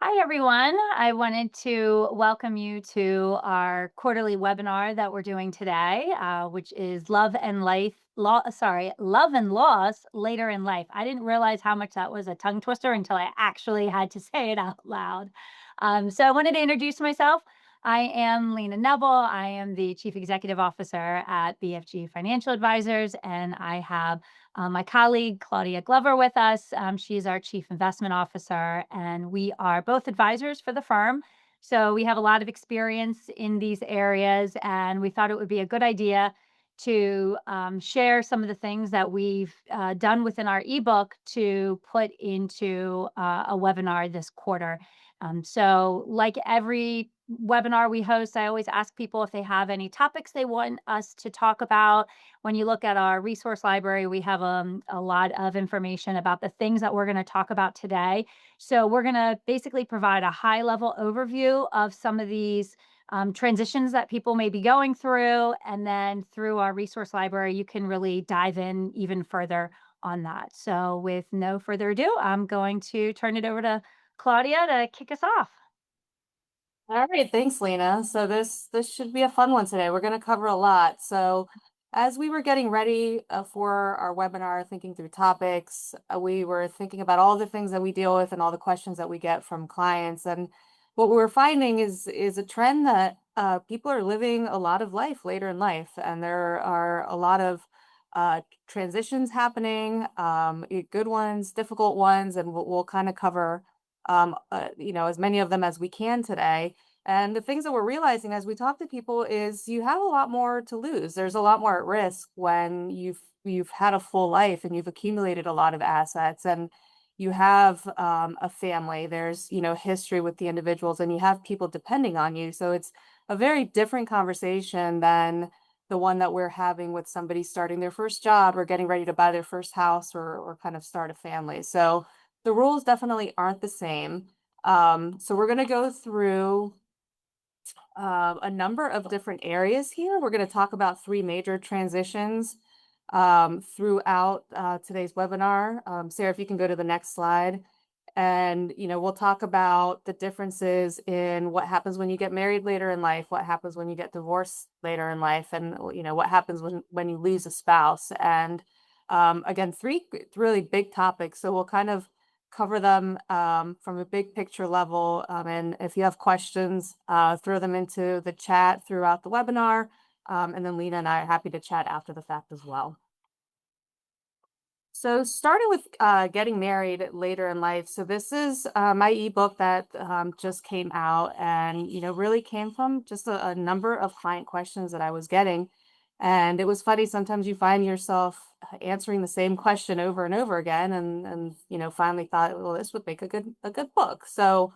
Hi, everyone. I wanted to welcome you to our quarterly webinar that we're doing today, which is Love and Loss Later in Life. I didn't realize how much that was a tongue twister until I actually had to say it out loud. So I wanted to introduce myself. I am Lena Nebel. I am the Chief Executive Officer at BFG Financial Advisors, and I have my colleague, Claudia Glover, with us. She's our Chief Investment Officer, and we are both advisors for the firm. So we have a lot of experience in these areas, and we thought it would be a good idea to share some of the things that we've done within our ebook to put into a webinar this quarter. So, like every webinar we host, I always ask people if they have any topics they want us to talk about. When you look at our resource library, we have a lot of information about the things that we're going to talk about today. So we're going to basically provide a high level overview of some of these transitions that people may be going through. And then through our resource library, you can really dive in even further on that. So with no further ado, I'm going to turn it over to Claudia to kick us off. All right, thanks, Lena. So this should be a fun one today. We're going to cover a lot. So as we were getting ready for our webinar, thinking through topics, we were thinking about all the things that we deal with and all the questions that we get from clients. And what we're finding is a trend that people are living a lot of life later in life, and there are a lot of transitions happening, good ones, difficult ones, and we'll kind of cover as many of them as we can today. And the things that we're realizing as we talk to people is you have a lot more to lose. There's a lot more at risk when you've had a full life and you've accumulated a lot of assets and you have a family. There's history with the individuals and you have people depending on you. So it's a very different conversation than the one that we're having with somebody starting their first job or getting ready to buy their first house or kind of start a family. So the rules definitely aren't the same. So we're going to go through a number of different areas here. We're going to talk about three major transitions throughout today's webinar. Sarah, if you can go to the next slide. And, we'll talk about the differences in what happens when you get married later in life, what happens when you get divorced later in life, and, what happens when you lose a spouse. And again, three really big topics. So we'll kind of cover them from a big picture level. And if you have questions, throw them into the chat throughout the webinar. And then Lena and I are happy to chat after the fact as well. So starting with getting married later in life. So this is my ebook that just came out and, really came from just a number of client questions that I was getting. And it was funny, sometimes you find yourself answering the same question over and over again and finally thought, well, this would make a good book. So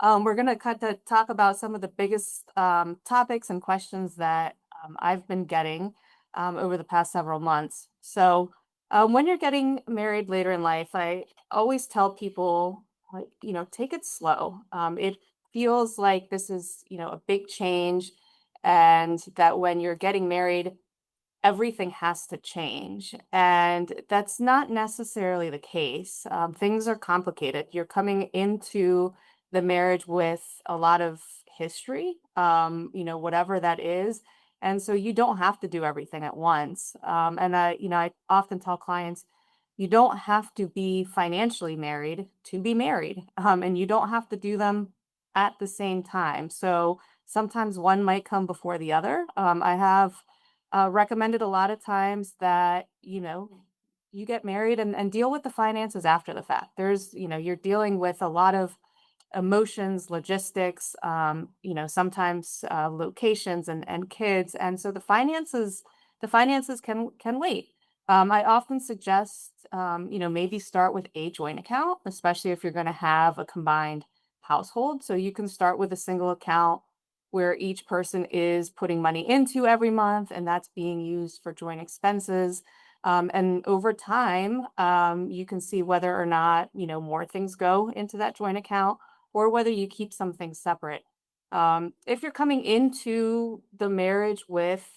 Mm. we're going to kind of talk about some of the biggest topics and questions that I've been getting over the past several months. So when you're getting married later in life, I always tell people, like, take it slow. It feels like this is, a big change, and that when you're getting married, everything has to change. And that's not necessarily the case. Things are complicated. You're coming into the marriage with a lot of history, whatever that is. And so you don't have to do everything at once. And I often tell clients, you don't have to be financially married to be married. And you don't have to do them at the same time. So sometimes one might come before the other. I have recommended a lot of times that, you get married and deal with the finances after the fact. You're dealing with a lot of emotions, logistics, sometimes locations and kids. And so the finances can wait. I often suggest, maybe start with a joint account, especially if you're going to have a combined household. So you can start with a single account where each person is putting money into every month and that's being used for joint expenses. And over time, you can see whether or not, more things go into that joint account or whether you keep some things separate. If you're coming into the marriage with,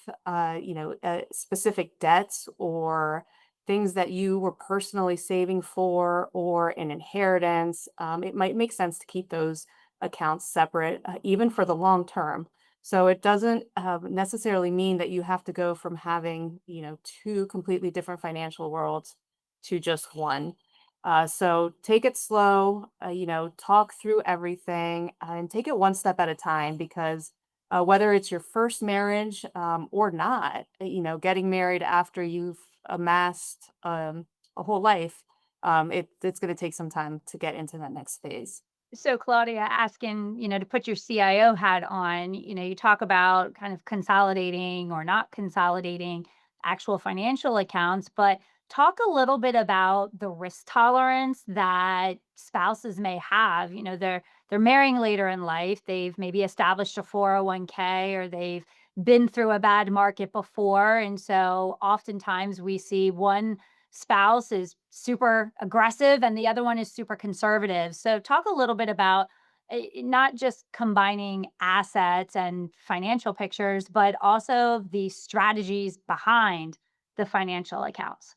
specific debts or things that you were personally saving for or an inheritance, it might make sense to keep those accounts separate, even for the long term. So it doesn't necessarily mean that you have to go from having, two completely different financial worlds to just one. So take it slow, talk through everything and take it one step at a time because whether it's your first marriage or not, getting married after you've amassed a whole life, it's going to take some time to get into that next phase. So Claudia, asking, to put your CIO hat on, you talk about kind of consolidating or not consolidating actual financial accounts, but talk a little bit about the risk tolerance that spouses may have. They're marrying later in life. They've maybe established a 401k or they've been through a bad market before. And so oftentimes we see one spouse is super aggressive and the other one is super conservative. So, talk a little bit about not just combining assets and financial pictures, but also the strategies behind the financial accounts.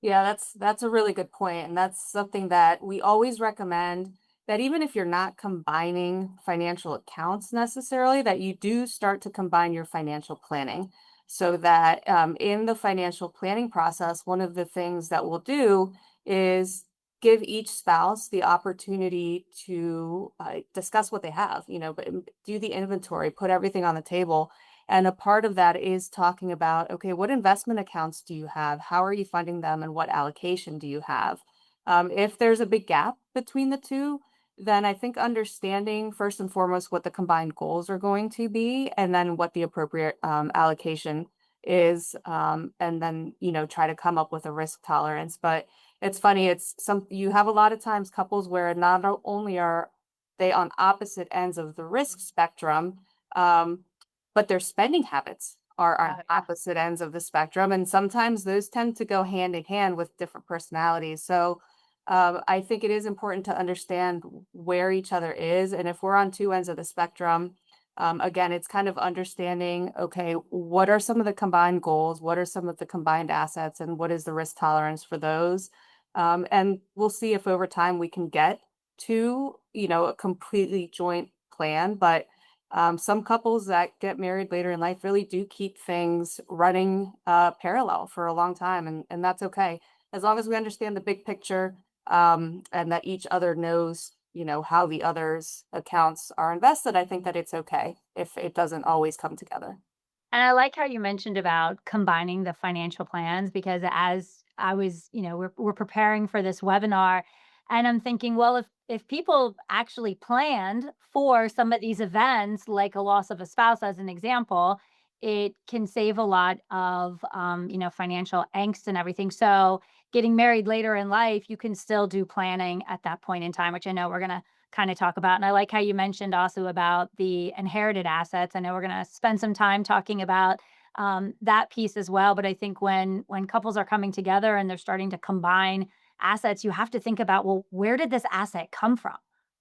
Yeah, that's a really good point, and that's something that we always recommend that even if you're not combining financial accounts necessarily, that you do start to combine your financial planning. So that in the financial planning process, one of the things that we'll do is give each spouse the opportunity to discuss what they have, but do the inventory, put everything on the table, and a part of that is talking about, okay, what investment accounts do you have? How are you funding them? And what allocation do you have? If there's a big gap between the two, then I think understanding first and foremost what the combined goals are going to be, and then what the appropriate allocation is, and then try to come up with a risk tolerance. But it's funny, you have a lot of times couples where not only are they on opposite ends of the risk spectrum, um, but their spending habits are on Oh, yeah. opposite ends of the spectrum, and sometimes those tend to go hand in hand with different personalities. So, I think it is important to understand where each other is, and if we're on two ends of the spectrum, again, it's kind of understanding, okay, what are some of the combined goals? What are some of the combined assets, and what is the risk tolerance for those? And we'll see if over time we can get to, a completely joint plan, but some couples that get married later in life really do keep things running parallel for a long time, and that's okay as long as we understand the big picture, and that each other knows, how the other's accounts are invested. I think that it's okay if it doesn't always come together. And I like how you mentioned about combining the financial plans because as I was, we're preparing for this webinar and I'm thinking, well, if people actually planned for some of these events, like a loss of a spouse as an example, it can save a lot of financial angst and everything. So getting married later in life, you can still do planning at that point in time, which I know we're gonna kind of talk about. And I like how you mentioned also about the inherited assets. I know we're going to spend some time talking about that piece as well. But I think when couples are coming together and they're starting to combine assets, you have to think about, well, where did this asset come from?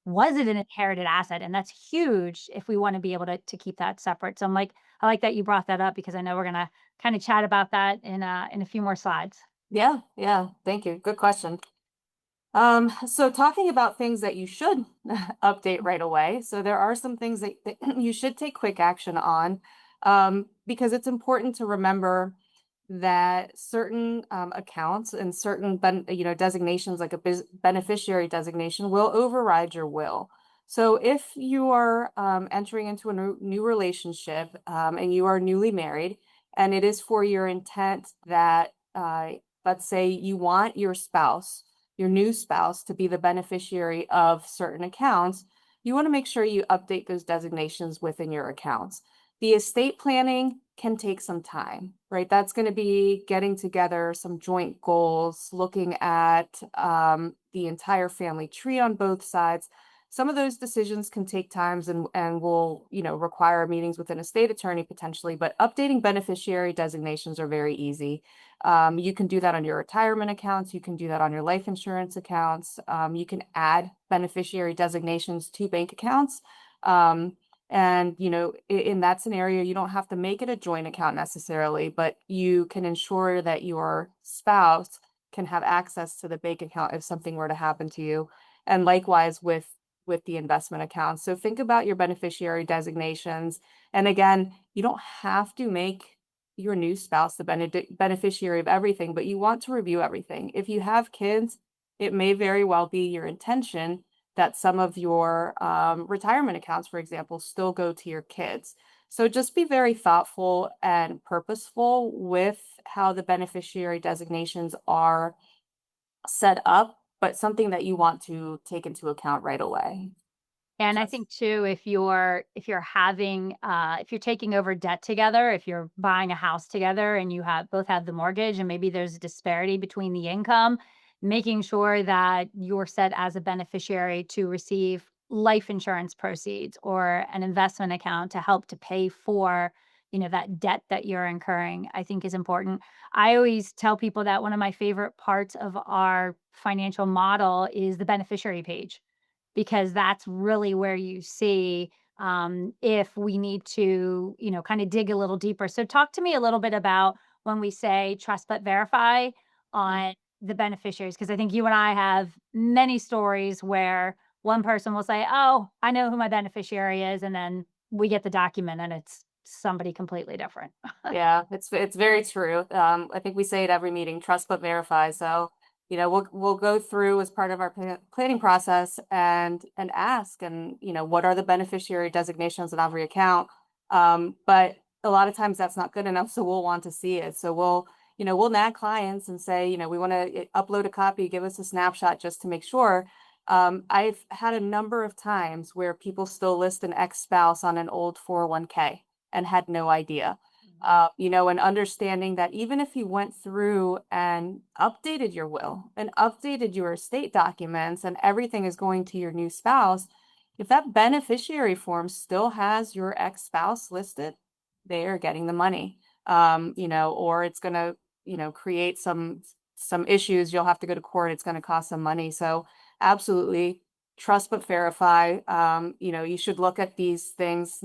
Was it an inherited asset? And that's huge if we want to be able to keep that separate. So I like that you brought that up because I know we're going to kind of chat about that in a few more slides. Yeah, yeah. Thank you. Good question. So talking about things that you should update right away. So there are some things that you should take quick action on, because it's important to remember that certain accounts and certain designations like a beneficiary designation will override your will. So if you are entering into a new relationship, and you are newly married, and it is for your intent that let's say you want your new spouse to be the beneficiary of certain accounts, you want to make sure you update those designations within your accounts. The estate planning can take some time, right? That's going to be getting together some joint goals, looking at the entire family tree on both sides. Some of those decisions can take times and will, require meetings with an estate attorney potentially, but updating beneficiary designations are very easy. You can do that on your retirement accounts. You can do that on your life insurance accounts. You can add beneficiary designations to bank accounts. And, in that scenario, you don't have to make it a joint account necessarily, but you can ensure that your spouse can have access to the bank account if something were to happen to you. And likewise with the investment account. So think about your beneficiary designations. And again, you don't have to make your new spouse the beneficiary of everything, but you want to review everything. If you have kids, it may very well be your intention that some of your retirement accounts, for example, still go to your kids. So just be very thoughtful and purposeful with how the beneficiary designations are set up, but something that you want to take into account right away. And I Just think too, if you're having if you're taking over debt together, if you're buying a house together and you have both have the mortgage and maybe there's a disparity between the income, making sure that you're set as a beneficiary to receive life insurance proceeds or an investment account to help to pay for, that debt that you're incurring, I think is important. I always tell people that one of my favorite parts of our financial model is the beneficiary page because that's really where you see if we need to, kind of dig a little deeper. So, talk to me a little bit about when we say trust but verify mm, on the beneficiaries, because I think you and I have many stories where one person will say, "Oh, I know who my beneficiary is," and then we get the document and it's somebody completely different. yeah, it's very true. I think we say it every meeting, trust but verify. So, we'll go through as part of our planning process and ask, and what are the beneficiary designations on every account. But a lot of times that's not good enough, so we'll want to see it. So we'll nag clients and say, we want to upload a copy, give us a snapshot just to make sure. I've had a number of times where people still list an ex-spouse on an old 401k and had no idea. And understanding that even if you went through and updated your will and updated your estate documents and everything is going to your new spouse, if that beneficiary form still has your ex-spouse listed, they are getting the money. Or it's gonna, create some issues. You'll have to go to court. It's gonna cost some money. So absolutely trust but verify. You should look at these things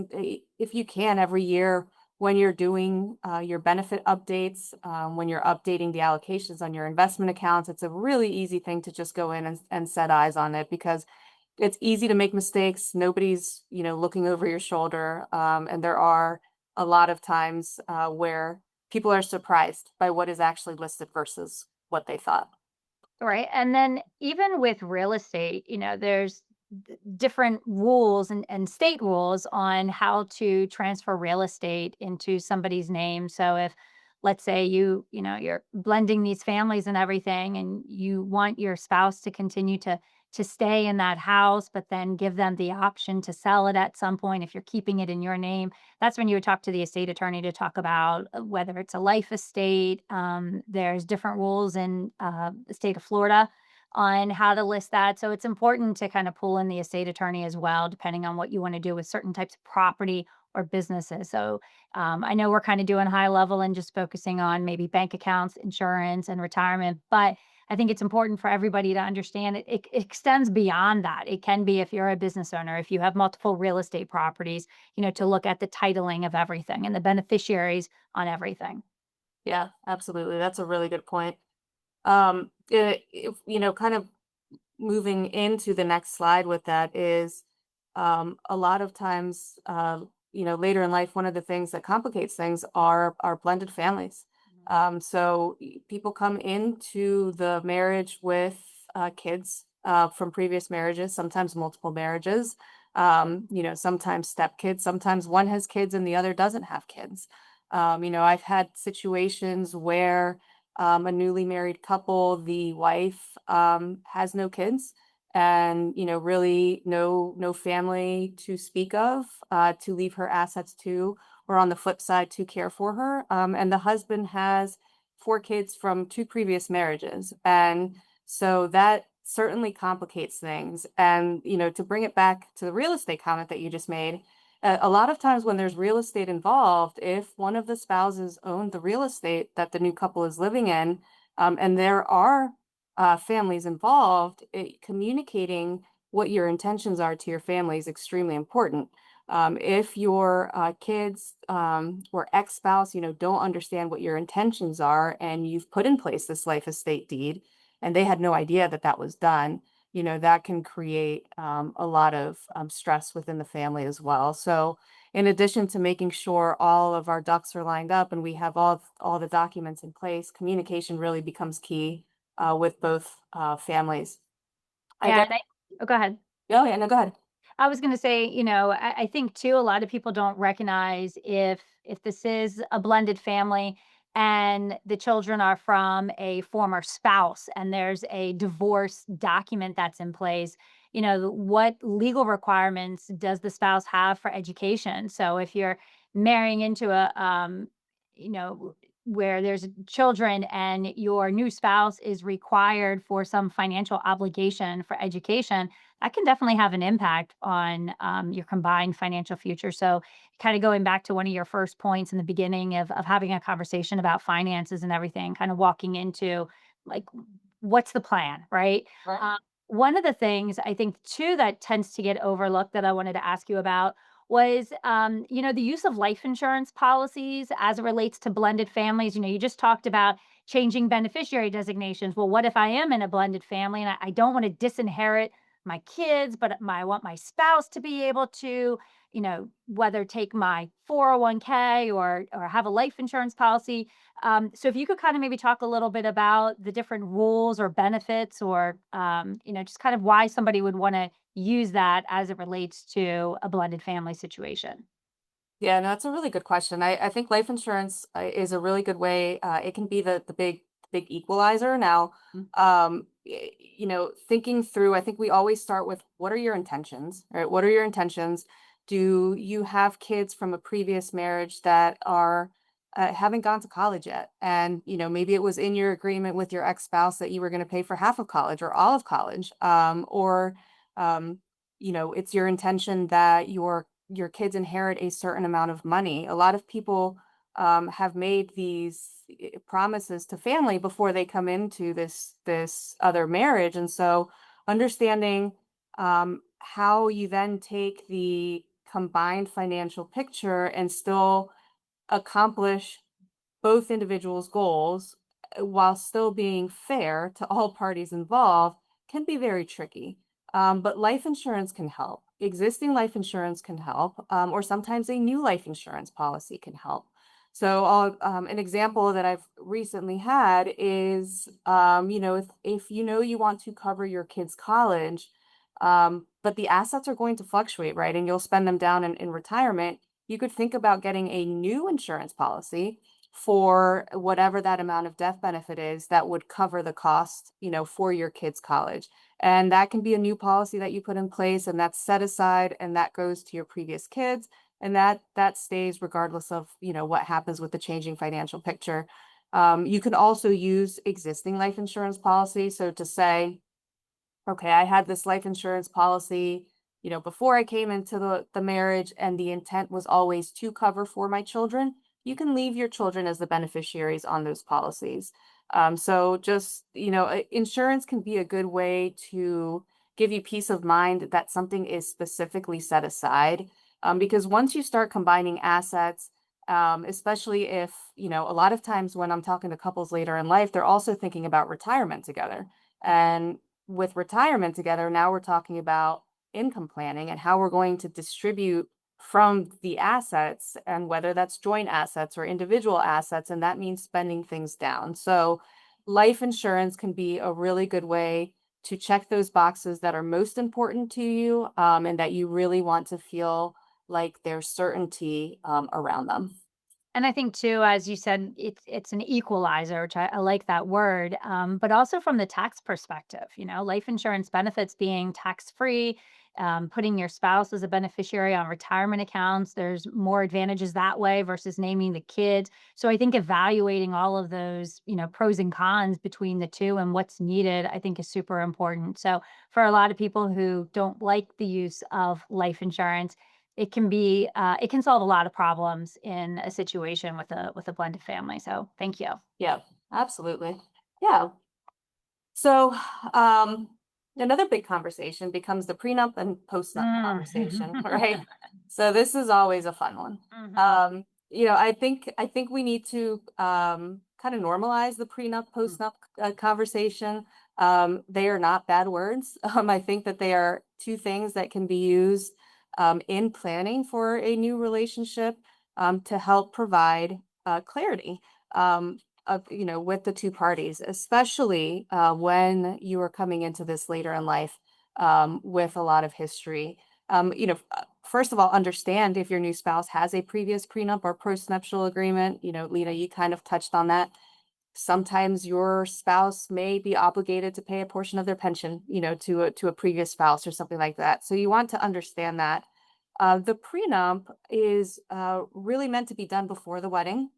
if you can every year when you're doing your benefit updates, when you're updating the allocations on your investment accounts. It's a really easy thing to just go in and set eyes on it because it's easy to make mistakes. Nobody's, looking over your shoulder. And there are a lot of times where people are surprised by what is actually listed versus what they thought. Right. And then even with real estate, there's different rules and state rules on how to transfer real estate into somebody's name. So if let's say you're blending these families and everything and you want your spouse to continue to stay in that house but then give them the option to sell it at some point if you're keeping it in your name, that's when you would talk to the estate attorney to talk about whether it's a life estate. There's different rules in the state of Florida on how to list that. So it's important to kind of pull in the estate attorney as well, depending on what you want to do with certain types of property or businesses. So I know we're kind of doing high level and just focusing on maybe bank accounts, insurance, and retirement, but I think it's important for everybody to understand it extends beyond that. It can be if you're a business owner, if you have multiple real estate properties, to look at the titling of everything and the beneficiaries on everything. Yeah, absolutely. That's a really good point. If, kind of moving into the next slide with that is a lot of times, later in life, one of the things that complicates things are blended families. So people come into the marriage with kids from previous marriages, sometimes multiple marriages, sometimes step kids, sometimes one has kids and the other doesn't have kids. I've had situations where a newly married couple, the wife has no kids and really no family to speak of to leave her assets to, or on the flip side to care for her, and the husband has four kids from two previous marriages, and so that certainly complicates things. And to bring it back to the real estate comment that you just made, a lot of times when there's real estate involved, if one of the spouses owned the real estate that the new couple is living in, and there are families involved, communicating what your intentions are to your family is extremely important. If your kids or ex-spouse, don't understand what your intentions are, and you've put in place this life estate deed, and they had no idea that that was done, that can create a lot of stress within the family as well. So, in addition to making sure all of our ducks are lined up and we have all the documents in place, communication really becomes key with both families. I Yeah, guess. and oh, go ahead. Oh yeah, no, go ahead. I was gonna say, I think too, a lot of people don't recognize if this is a blended family and the children are from a former spouse and there's a divorce document that's in place, what legal requirements does the spouse have for education? So if you're marrying into you know, where there's children and your new spouse is required for some financial obligation for education, that can definitely have an impact on your combined financial future. So, kind of going back to one of your first points in the beginning of having a conversation about finances and everything, kind of walking into like, what's the plan, right? Right. Uh, One of the things I think too that tends to get overlooked that I wanted to ask you about was, the use of life insurance policies as it relates to blended families. You just talked about changing beneficiary designations. Well, what if I am in a blended family and I don't want to disinherit my kids, but I want my spouse to be able to, whether take my 401k or have a life insurance policy. So if you could kind of maybe talk a little bit about the different rules or benefits or just kind of why somebody would want to use that as it relates to a blended family situation. Yeah, no, that's a really good question. I think life insurance is a really good way. It can be the big equalizer. Now, thinking through, I think we always start with what are your intentions, right? What are your intentions? Do you have kids from a previous marriage that are haven't gone to college yet? And maybe it was in your agreement with your ex-spouse that you were going to pay for half of college or all of college, or um, it's your intention that your kids inherit a certain amount of money. A lot of people have made these promises to family before they come into this other marriage, and so understanding how you then take the combined financial picture and still accomplish both individuals' goals while still being fair to all parties involved can be very tricky. But life insurance can help. Existing life insurance can help, or sometimes a new life insurance policy can help. So, an example that I've recently had is, if you want to cover your kids' college, but the assets are going to fluctuate, right? And you'll spend them down in retirement. You could think about getting a new insurance policy for whatever that amount of death benefit is that would cover the cost, for your kids' college. And that can be a new policy that you put in place and that's set aside and that goes to your previous kids. And that stays regardless of, what happens with the changing financial picture. You can also use existing life insurance policy. So to say, okay, I had this life insurance policy, before I came into the marriage, and the intent was always to cover for my children. You can leave your children as the beneficiaries on those policies. So just, insurance can be a good way to give you peace of mind that something is specifically set aside. Because once you start combining assets, especially if, a lot of times when I'm talking to couples later in life, they're also thinking about retirement together. And with retirement together, now we're talking about income planning and how we're going to distribute from the assets and whether that's joint assets or individual assets. And that means spending things down. So, life insurance can be a really good way to check those boxes that are most important to you, and that you really want to feel like there's certainty around them. And I think too, as you said, it's an equalizer, which I like that word. But also from the tax perspective, life insurance benefits being tax free, putting your spouse as a beneficiary on retirement accounts. There's more advantages that way versus naming the kids. So I think evaluating all of those, pros and cons between the two and what's needed, I think is super important. So for a lot of people who don't like the use of life insurance, it can solve a lot of problems in a situation with a blended family, so thank you. Yeah, absolutely. Yeah. So, another big conversation becomes the prenup and postnup Mm. conversation, right? So this is always a fun one. Hmm. I think we need to kind of normalize the prenup postnup conversation. They are not bad words. I think that they are two things that can be used in planning for a new relationship to help provide clarity with the two parties, especially when you are coming into this later in life with a lot of history. First of all, understand if your new spouse has a previous prenup or postnuptial agreement. Lena, you kind of touched on that. Sometimes your spouse may be obligated to pay a portion of their pension, to a previous spouse or something like that. So you want to understand that. The prenup is really meant to be done before the wedding.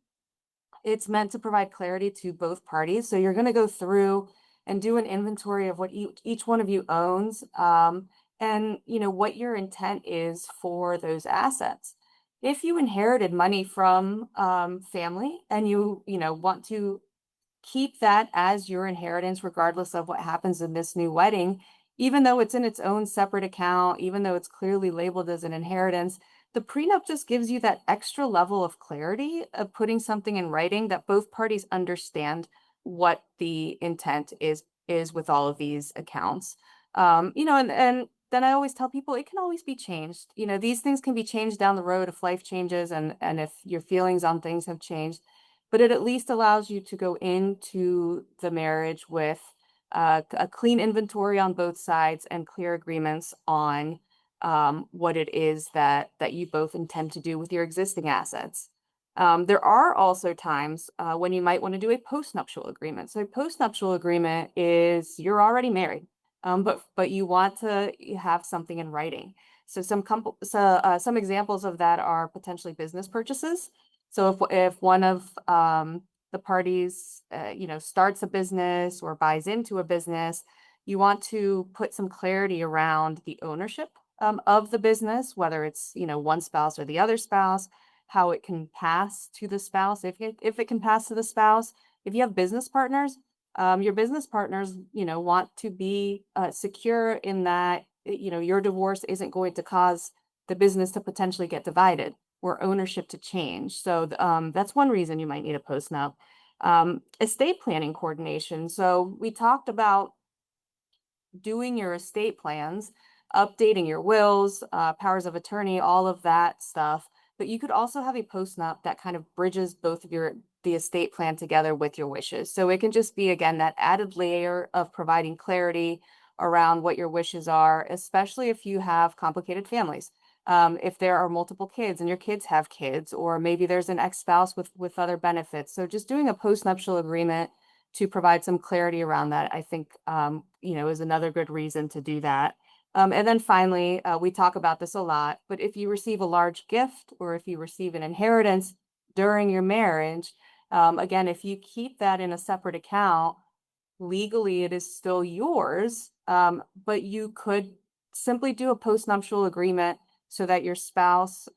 It's meant to provide clarity to both parties. So you're going to go through and do an inventory of what each one of you owns, and what your intent is for those assets. If you inherited money from family and you want to keep that as your inheritance, regardless of what happens in this new wedding, even though it's in its own separate account, even though it's clearly labeled as an inheritance. The prenup just gives you that extra level of clarity of putting something in writing that both parties understand what the intent is with all of these accounts. And then I always tell people it can always be changed. These things can be changed down the road if life changes and if your feelings on things have changed, but it at least allows you to go into the marriage with a clean inventory on both sides and clear agreements on what it is that you both intend to do with your existing assets. There are also times when you might want to do a postnuptial agreement. So a postnuptial agreement is you're already married, but you want to have something in writing. So some examples of that are potentially business purchases. So if one of the parties, starts a business or buys into a business, you want to put some clarity around the ownership of the business, whether it's one spouse or the other spouse, how it can pass to the spouse, if it can pass to the spouse. If you have business partners, your business partners, want to be secure in that your divorce isn't going to cause the business to potentially get divided or ownership to change. So that's one reason you might need a postnup. Estate planning coordination. So we talked about doing your estate plans, updating your wills, powers of attorney, all of that stuff. But you could also have a postnup that kind of bridges both of the estate plan together with your wishes. So it can just be again that added layer of providing clarity around what your wishes are, especially if you have complicated families. If there are multiple kids and your kids have kids, or maybe there's an ex-spouse with other benefits. So just doing a postnuptial agreement to provide some clarity around that, I think, is another good reason to do that. And then finally, we talk about this a lot, but if you receive a large gift or if you receive an inheritance during your marriage, again, if you keep that in a separate account, legally it is still yours, but you could simply do a postnuptial agreement so that your spouse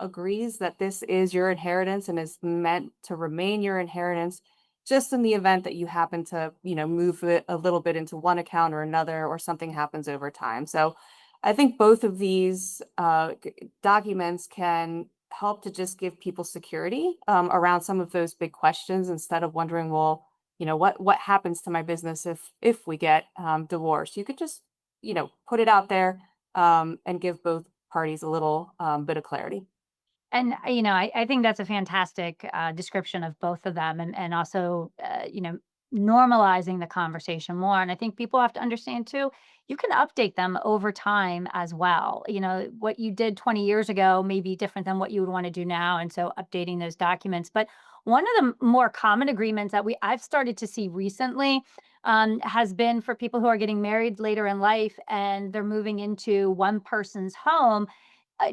agrees that this is your inheritance and is meant to remain your inheritance, just in the event that you happen to, move it a little bit into one account or another, or something happens over time. So I think both of these documents can help to just give people security around some of those big questions, instead of wondering, well, what happens to my business if we get divorced. You could just put it out there and give both parties a little bit of clarity. And, I think that's a fantastic description of both of them, and also, normalizing the conversation more. And I think people have to understand too, you can update them over time as well. What you did 20 years ago may be different than what you would want to do now. And so updating those documents. But one of the more common agreements that I've started to see recently has been for people who are getting married later in life and they're moving into one person's home.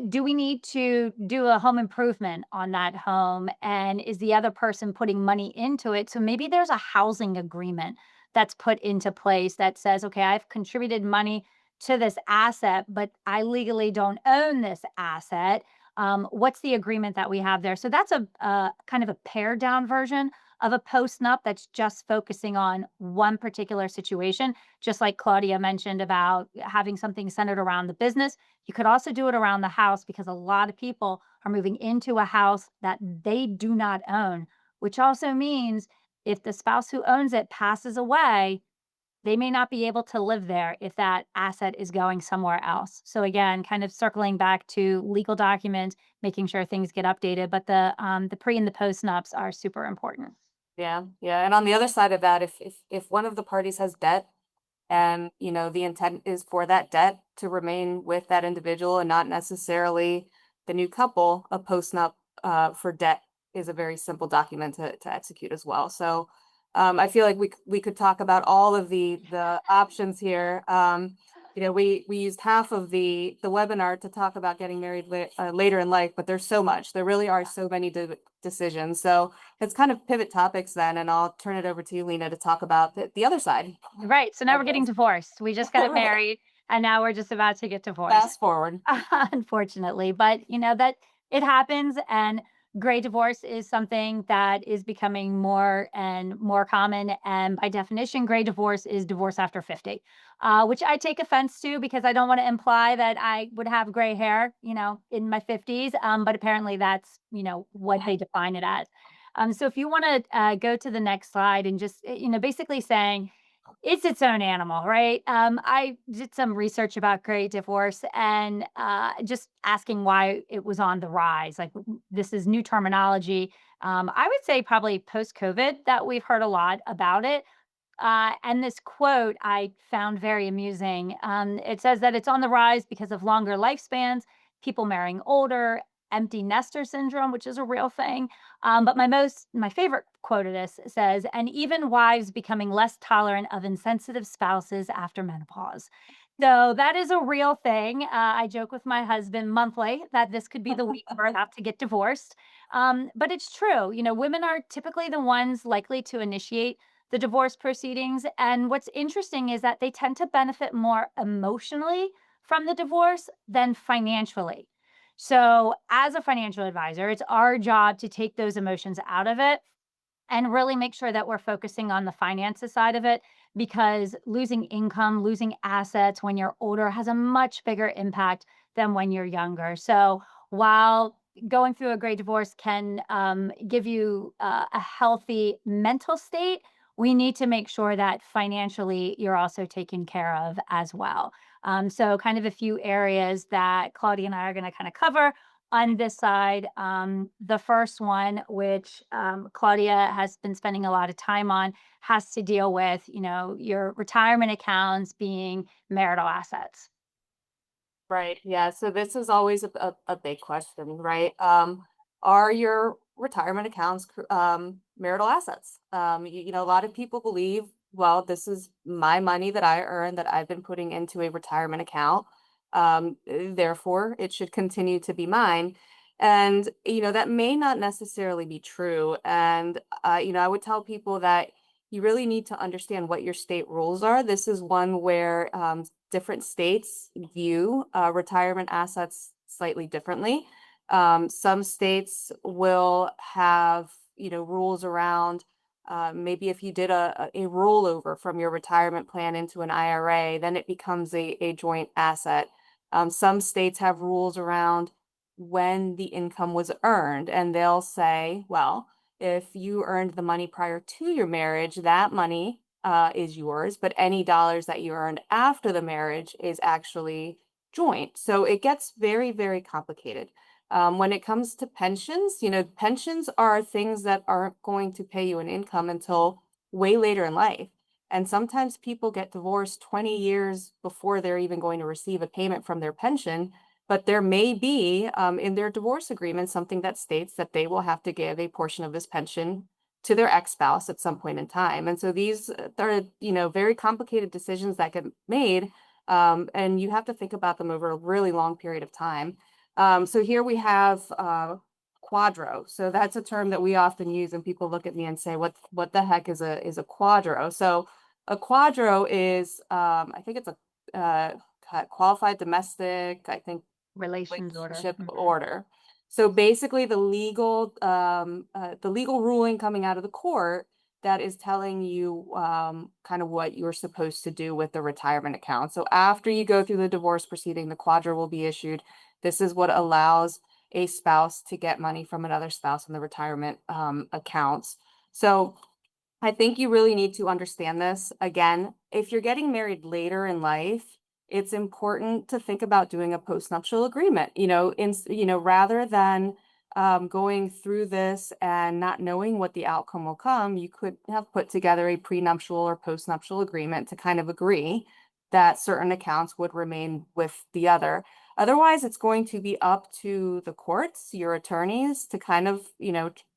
Do we need to do a home improvement on that home? And is the other person putting money into it? So maybe there's a housing agreement that's put into place that says, okay, I've contributed money to this asset, but I legally don't own this asset. What's the agreement that we have there? So that's a kind of a pared down version of a postnup that's just focusing on one particular situation. Just like Claudia mentioned about having something centered around the business, you could also do it around the house because a lot of people are moving into a house that they do not own, which also means if the spouse who owns it passes away, they may not be able to live there if that asset is going somewhere else. So again, kind of circling back to legal documents, making sure things get updated, but the pre and the post nups are super important. Yeah, yeah. And on the other side of that, if one of the parties has debt, and the intent is for that debt to remain with that individual and not necessarily the new couple, a postnup for debt is a very simple document to execute as well. So I feel like we could talk about all of the options here. We used half of the webinar to talk about getting married later in life, but there's so much. There really are so many decisions. So it's kind of pivot topics then, and I'll turn it over to you, Lena, to talk about the other side Right. So now of we're getting this. divorced. We just got Right. married and now we're just about to get divorced. Fast forward. Unfortunately, but that it happens, and gray divorce is something that is becoming more and more common. And by definition, gray divorce is divorce after 50, which I take offense to because I don't want to imply that I would have gray hair, in my 50s. But apparently that's, what they define it as. So if you want to go to the next slide and just, basically saying, it's its own animal, right? I did some research about great divorce and just asking why it was on the rise. Like, this is new terminology. I would say probably post COVID that we've heard a lot about it. And this quote I found very amusing. It says that it's on the rise because of longer lifespans, people marrying older, empty nester syndrome, which is a real thing. But my favorite quote of this says, and even wives becoming less tolerant of insensitive spouses after menopause. So that is a real thing. I joke with my husband monthly that this could be the week we're about to get divorced. But it's true. Women are typically the ones likely to initiate the divorce proceedings. And what's interesting is that they tend to benefit more emotionally from the divorce than financially. So, as a financial advisor, it's our job to take those emotions out of it and really make sure that we're focusing on the finances side of it, because losing income, losing assets when you're older has a much bigger impact than when you're younger. So while going through a great divorce can give you a healthy mental state, we need to make sure that financially you're also taken care of as well. So kind of a few areas that Claudia and I are going to kind of cover on this side. The first one, which Claudia has been spending a lot of time on, has to deal with, your retirement accounts being marital assets. Right. Yeah. So this is always a big question, right? Are your retirement accounts marital assets? A lot of people believe, well, this is my money that I earn that I've been putting into a retirement account. Therefore, it should continue to be mine. And, that may not necessarily be true. And, I would tell people that you really need to understand what your state rules are. This is one where different states view retirement assets slightly differently. Some states will have, rules around maybe if you did a rollover from your retirement plan into an IRA, then it becomes a joint asset. Some states have rules around when the income was earned, and they'll say, well, if you earned the money prior to your marriage, that money is yours, but any dollars that you earned after the marriage is actually joint. So it gets very, very complicated. When it comes to pensions, pensions are things that aren't going to pay you an income until way later in life. And sometimes people get divorced 20 years before they're even going to receive a payment from their pension. But there may be in their divorce agreement something that states that they will have to give a portion of this pension to their ex-spouse at some point in time. And so these are, very complicated decisions that get made. And you have to think about them over a really long period of time. So here we have QDRO. So that's a term that we often use, and people look at me and say, "What the heck is a QDRO?" So a QDRO is, I think it's a qualified domestic. I think Relations order. relationship Mhm. order. So basically the legal ruling coming out of the court that is telling you kind of what you're supposed to do with the retirement account. So after you go through the divorce proceeding, the quadro will be issued. This is what allows a spouse to get money from another spouse in the retirement accounts. So I think you really need to understand this. Again, if you're getting married later in life, it's important to think about doing a postnuptial agreement, rather than going through this and not knowing what the outcome will come. You could have put together a prenuptial or postnuptial agreement to kind of agree that certain accounts would remain with the other. Otherwise, it's going to be up to the courts, your attorneys, to kind of,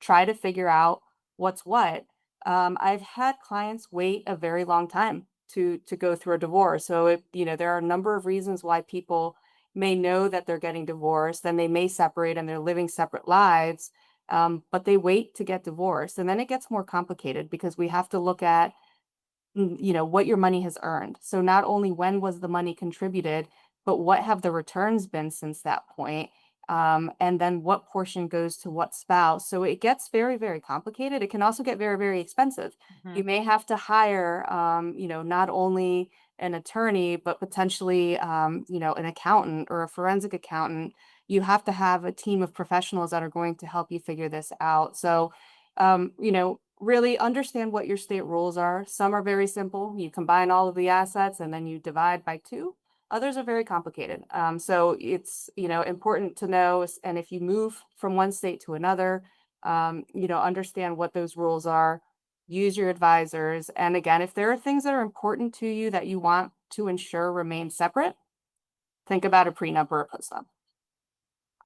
try to figure out what's what. I've had clients wait a very long time to go through a divorce. So there are a number of reasons why people may know that they're getting divorced, and they may separate and they're living separate lives, but they wait to get divorced, and then it gets more complicated because we have to look at what your money has earned. So not only when was the money contributed, but what have the returns been since that point? And then what portion goes to what spouse. So it gets very, very complicated. It can also get very, very expensive. You Mhm. may have to hire, not only an attorney, but potentially, an accountant or a forensic accountant. You have to have a team of professionals that are going to help you figure this out. So, really understand what your state rules are. Some are very simple. You combine all of the assets and then you divide by two. Others are very complicated. So it's, important to know. And if you move from one state to another, understand what those rules are, use your advisors. And again, if there are things that are important to you that you want to ensure remain separate, think about a prenup or a postnup.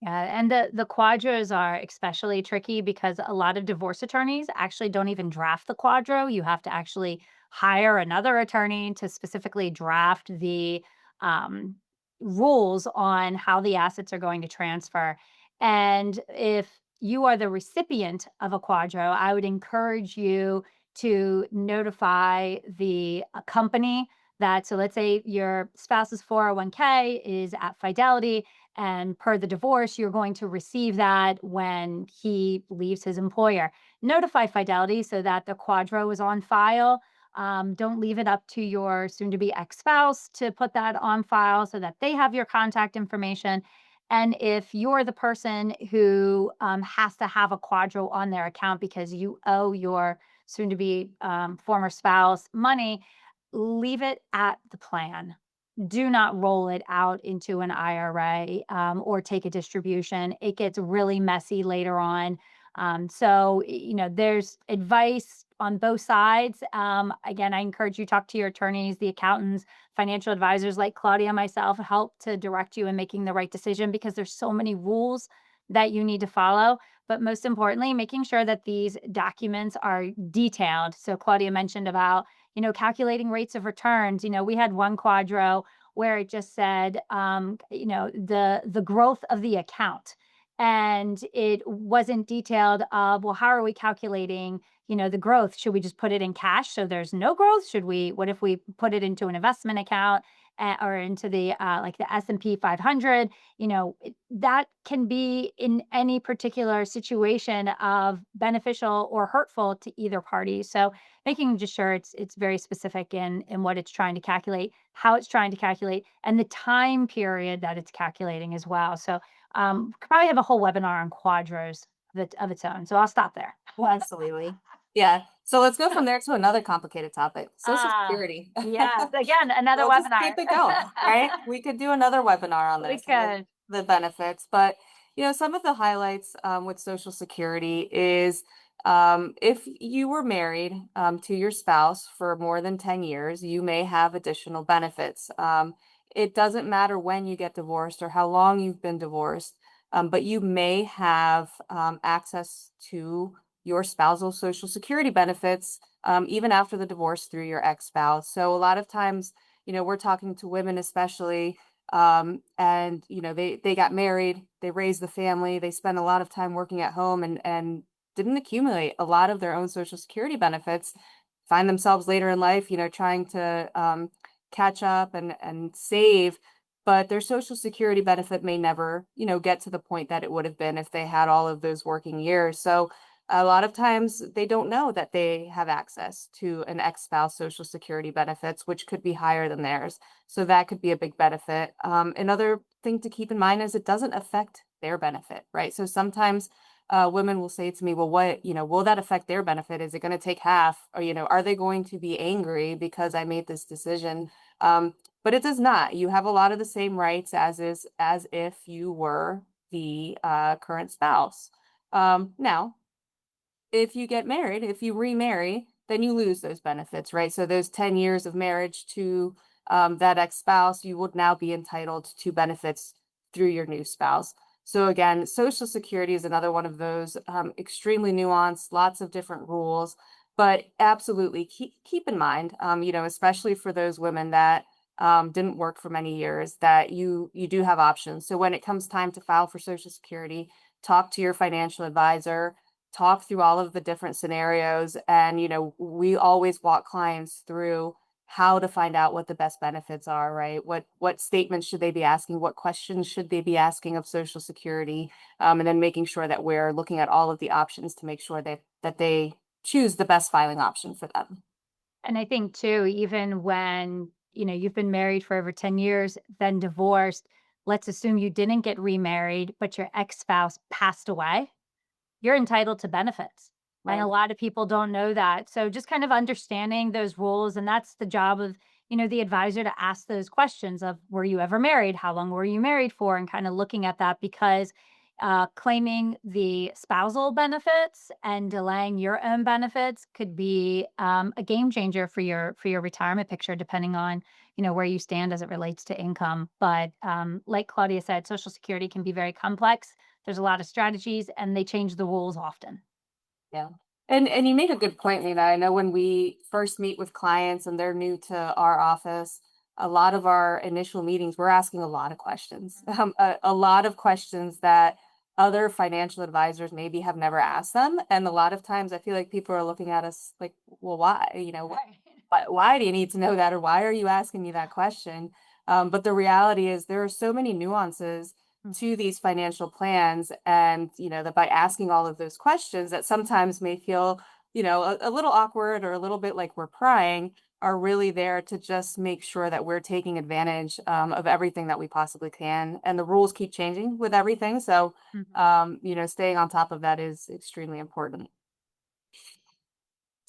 Yeah, and the quadros are especially tricky because a lot of divorce attorneys actually don't even draft the quadro. You have to actually hire another attorney to specifically draft the um, rules on how the assets are going to transfer. And if you are the recipient of a quadro, I would encourage you to notify the company that. So let's say your spouse's 401k is at Fidelity, and per the divorce, you're going to receive that when he leaves his employer. Notify Fidelity so that the quadro is on file. Don't leave it up to your soon to be ex spouse to put that on file so that they have your contact information. And if you're the person who has to have a quadro on their account because you owe your soon to be former spouse money, leave it at the plan. Do not roll it out into an IRA, or take a distribution. It gets really messy later on. There's advice on both sides. Again, I encourage you to talk to your attorneys, the accountants, financial advisors like Claudia and myself help to direct you in making the right decision because there's so many rules that you need to follow. But most importantly, making sure that these documents are detailed. So Claudia mentioned about calculating rates of returns. We had one quadro where it just said, the growth of the account, and it wasn't detailed of, well, how are we calculating, the growth? Should we just put it in cash so there's no growth? What if we put it into an investment account, or into the like the S&P 500? That can be in any particular situation of beneficial or hurtful to either party. So making just sure it's very specific in what it's trying to calculate, how it's trying to calculate, and the time period that it's calculating as well. So could probably have a whole webinar on quadros of its own. So I'll stop there. Well, absolutely. Yeah. So let's go from there to another complicated topic, Social Ah, Security. yes. Again, another We'll just webinar. keep it going, right? We could do another webinar on We this and could. the benefits, but some of the highlights with Social Security is if you were married to your spouse for more than 10 years, you may have additional benefits. It doesn't matter when you get divorced or how long you've been divorced, but you may have access to your spousal Social Security benefits even after the divorce through your ex-spouse. So a lot of times, we're talking to women especially, and they got married, they raised the family, they spent a lot of time working at home and didn't accumulate a lot of their own Social Security benefits, find themselves later in life, trying to catch up and save. but their Social Security benefit may never, get to the point that it would have been if they had all of those working years. So a lot of times they don't know that they have access to an ex-spouse Social Security benefits, which could be higher than theirs. So that could be a big benefit. Another thing to keep in mind is it doesn't affect their benefit, right? So sometimes women will say to me, well, will that affect their benefit? Is it going to take half? Or, are they going to be angry because I made this decision? But it does not. You have a lot of the same rights as if you were the current spouse. Now, if you get married, if you remarry, then you lose those benefits, right? So those 10 years of marriage to that ex-spouse, you would now be entitled to benefits through your new spouse. So again, Social Security is another one of those extremely nuanced, lots of different rules, but absolutely keep in mind, especially for those women that didn't work for many years, that you do have options. So when it comes time to file for Social Security, talk to your financial advisor, talk through all of the different scenarios, and we always walk clients through how to find out what the best benefits are, right? What statements should they be asking, what questions should they be asking of Social Security, and then making sure that we're looking at all of the options to make sure that they choose the best filing option for them. And I think too, even when, you've been married for over 10 years, then divorced, let's assume you didn't get remarried, but your ex-spouse passed away, you're entitled to benefits. And a Right. lot of people don't know that. So just kind of understanding those rules. And that's the job of, the advisor to ask those questions of, were you ever married? How long were you married for? And kind of looking at that because claiming the spousal benefits and delaying your own benefits could be a game changer for your retirement picture, depending on where you stand as it relates to income. But like Claudia said, Social Security can be very complex. There's a lot of strategies, and they change the rules often. Yeah. And you make a good point, Lena. I know when we first meet with clients and they're new to our office, a lot of our initial meetings, we're asking a lot of questions, a lot of questions that other financial advisors maybe have never asked them. And a lot of times I feel like people are looking at us like, well, why? Right. Why do you need to know that? Or why are you asking me that question? But the reality is there are so many nuances Mm. to these financial plans, and that by asking all of those questions that sometimes may feel a little awkward or a little bit like we're prying, are really there to just make sure that we're taking advantage of everything that we possibly can, and the rules keep changing with everything, so Mhm. staying on top of that is extremely important.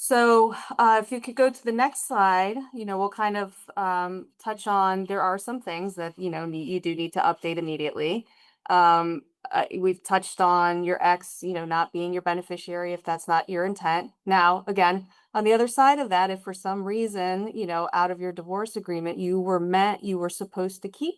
So, if you could go to the next slide, we'll kind of touch on, there are some things that, you do need to update immediately. We've touched on your ex, not being your beneficiary if that's not your intent. Now, again, on the other side of that, if for some reason, out of your divorce agreement, you were supposed to keep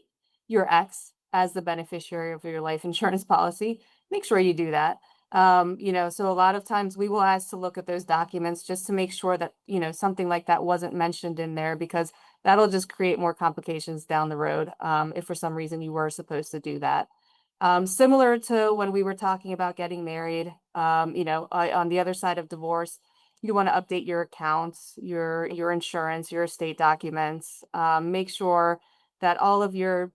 your ex as the beneficiary of your life insurance policy, make sure you do that. So a lot of times we will ask to look at those documents just to make sure that, something like that wasn't mentioned in there, because that'll just create more complications down the road, if for some reason you were supposed to do that. Similar to when we were talking about getting married, on the other side of divorce, you want to update your accounts, your insurance, your estate documents, make sure that all of your,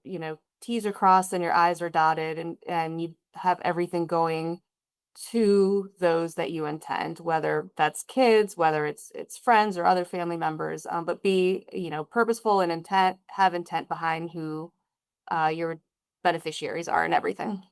T's are crossed and your I's are dotted, and you have everything going to those that you intend, whether that's kids, whether it's friends or other family members, but be purposeful and have intent behind who your beneficiaries are and everything.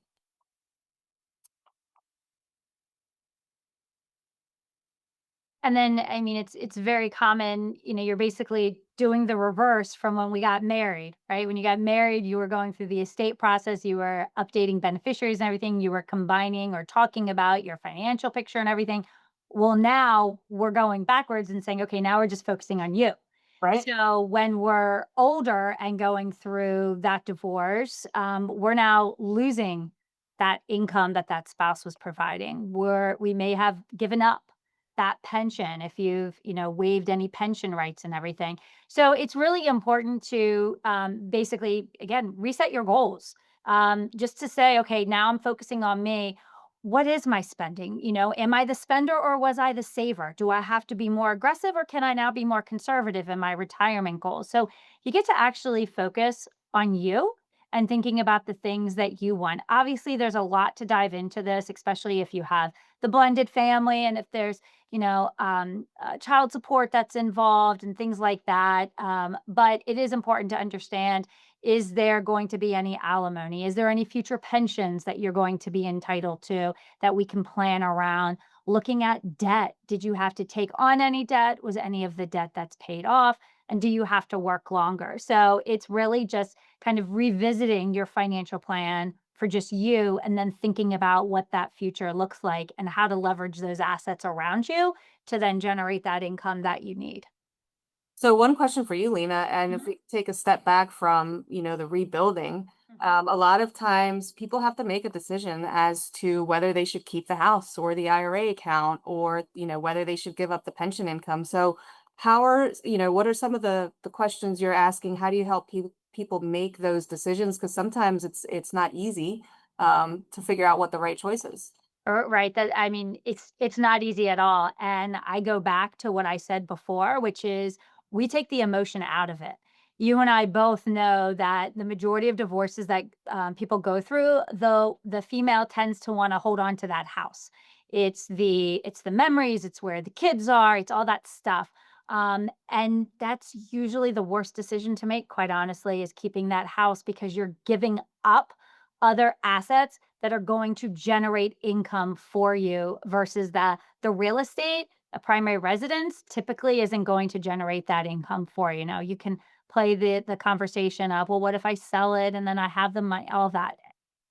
And then, I mean, it's very common, you're basically doing the reverse from when we got married, right? When you got married, you were going through the estate process, you were updating beneficiaries and everything, you were combining or talking about your financial picture and everything. Well, now we're going backwards and saying, okay, now we're just focusing on you. Right. So when we're older and going through that divorce, we're now losing that income that that spouse was providing. We may have given up that pension if you've waived any pension rights and everything. So it's really important to basically again reset your goals. Just to say, okay, now I'm focusing on me. What is my spending? Am I the spender or was I the saver? Do I have to be more aggressive or can I now be more conservative in my retirement goals? So you get to actually focus on you and thinking about the things that you want. Obviously, there's a lot to dive into this, especially if you have the blended family and if there's, child support that's involved and things like that. But it is important to understand, is there going to be any alimony? Is there any future pensions that you're going to be entitled to that we can plan around? Looking at debt. Did you have to take on any debt? Was any of the debt that's paid off? And do you have to work longer? So it's really just kind of revisiting your financial plan for just you and then thinking about what that future looks like and how to leverage those assets around you to then generate that income that you need. So one question for you, Lena, and if Mhm, we take a step back from, the rebuilding, mhm. a lot of times people have to make a decision as to whether they should keep the house or the IRA account, or, whether they should give up the pension income. So what are some of the questions you're asking? How do you help people make those decisions? Because sometimes it's not easy to figure out what the right choice is. Right, that I mean, it's not easy at all, and I go back to what I said before, which is we take the emotion out of it. You and I both know that the majority of divorces that, people go through, the female tends to wanna hold on to that house. It's the memories, it's where the kids are, it's all that stuff, and that's usually the worst decision to make, quite honestly, is keeping that house because you're giving up other assets that are going to generate income for you versus the real estate, a primary residence typically isn't going to generate that income for you. Now you can play the conversation of, well, what if I sell it and then I have the money, all that.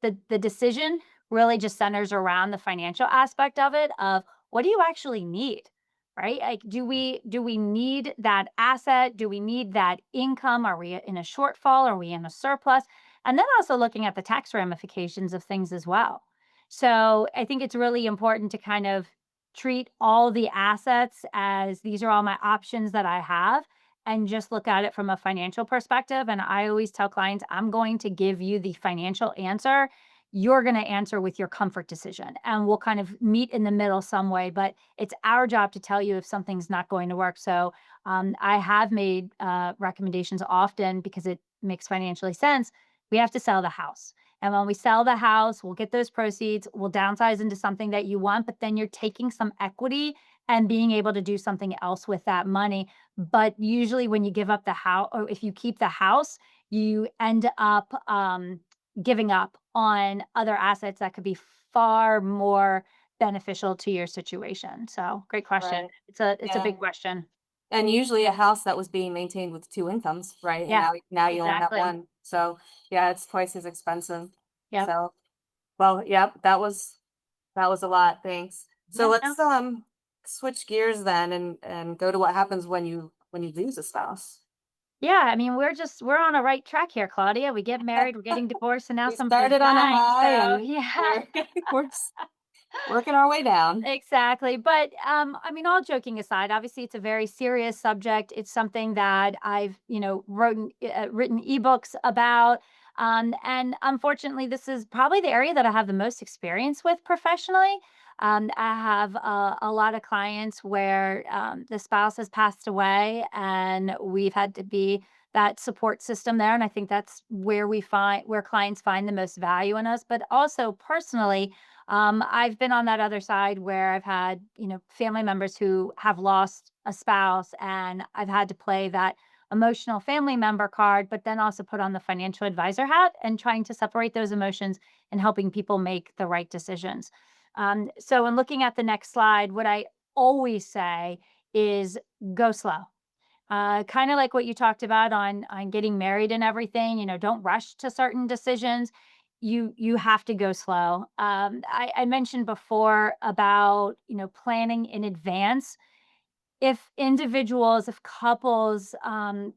The decision really just centers around the financial aspect of it of what do you actually need? Right? Like do we need that asset? Do we need that income? Are we in a shortfall? Are we in a surplus? And then also looking at the tax ramifications of things as well. So I think it's really important to kind of treat all the assets as these are all my options that I have and just look at it from a financial perspective. And I always tell clients, I'm going to give you the financial answer. You're going to answer with your comfort decision and we'll kind of meet in the middle some way. But it's our job to tell you if something's not going to work. So I have made recommendations often because it makes financially sense. We have to sell the house. And when we sell the house, we'll get those proceeds, we'll downsize into something that you want, but then you're taking some equity and being able to do something else with that money. But usually, when you give up the house, or if you keep the house, you end up giving up on other assets that could be far more beneficial to your situation. So, great question. Right. It's a Yeah. big question. And usually a house that was being maintained with two incomes, right? And Yeah, now you only have exactly. one. So yeah, it's twice as expensive. Yep. So well, yep, that was a lot. Thanks. So Yeah. No. let's switch gears then and go to what happens when you lose a spouse. Yeah, I mean, we're on a right track here, Claudia. We get married, we're getting divorced, and now We somebody's started on a dying. high So, and yeah, we're working our way down. exactly. But I mean, all joking aside, obviously it's a very serious subject. It's something that I've, written ebooks about. And unfortunately, this is probably the area that I have the most experience with professionally. I have a lot of clients where the spouse has passed away, and we've had to be that support system there. And I think that's where clients find the most value in us. But also personally, I've been on that other side where I've had, family members who have lost a spouse, and I've had to play that emotional family member card, but then also put on the financial advisor hat and trying to separate those emotions and helping people make the right decisions. So, in looking at the next slide, what I always say is go slow. Kind of like what you talked about on getting married and everything. Don't rush to certain decisions. You have to go slow. I mentioned before about planning in advance. If couples,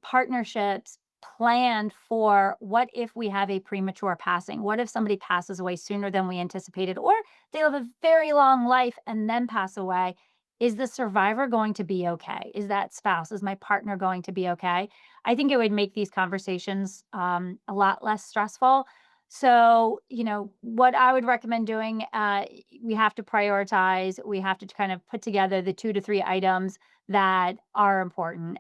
partnerships planned for what if we have a premature passing? What if somebody passes away sooner than we anticipated, or they live a very long life and then pass away? Is the survivor going to be okay? Is that spouse, is my partner going to be okay? I think it would make these conversations a lot less stressful. So, what I would recommend doing, we have to prioritize, we have to kind of put together the 2 to 3 items that are important.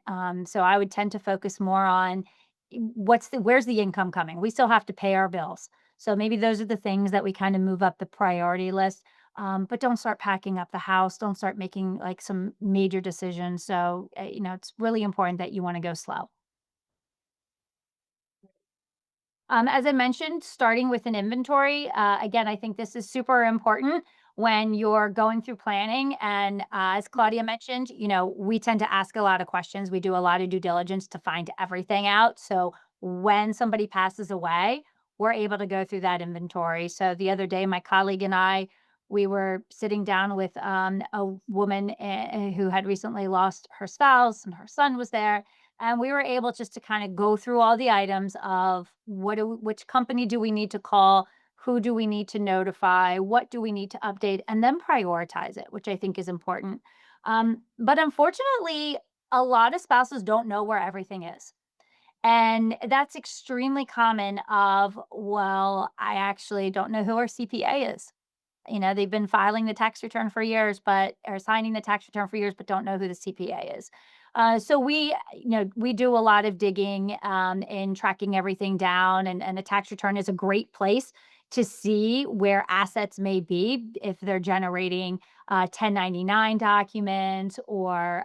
So I would tend to focus more on where's the income coming? We still have to pay our bills. So maybe those are the things that we kind of move up the priority list. But don't start packing up the house. Don't start making like some major decisions. So, it's really important that you want to go slow. As I mentioned, starting with an inventory, again, I think this is super important when you're going through planning. And as Claudia mentioned, we tend to ask a lot of questions. We do a lot of due diligence to find everything out. So when somebody passes away, we're able to go through that inventory. So the other day, my colleague and I, we were sitting down with a woman who had recently lost her spouse, and her son was there, and we were able just to kind of go through all the items of which company do we need to call, who do we need to notify, what do we need to update, and then prioritize it, which I think is important. But unfortunately, a lot of spouses don't know where everything is. And that's extremely common of, well, I actually don't know who our CPA is. They've been filing the tax return for years, but or signing the tax return for years, but don't know who the CPA is. So we do a lot of digging in tracking everything down, and the tax return is a great place to see where assets may be if they're generating 1099 documents, or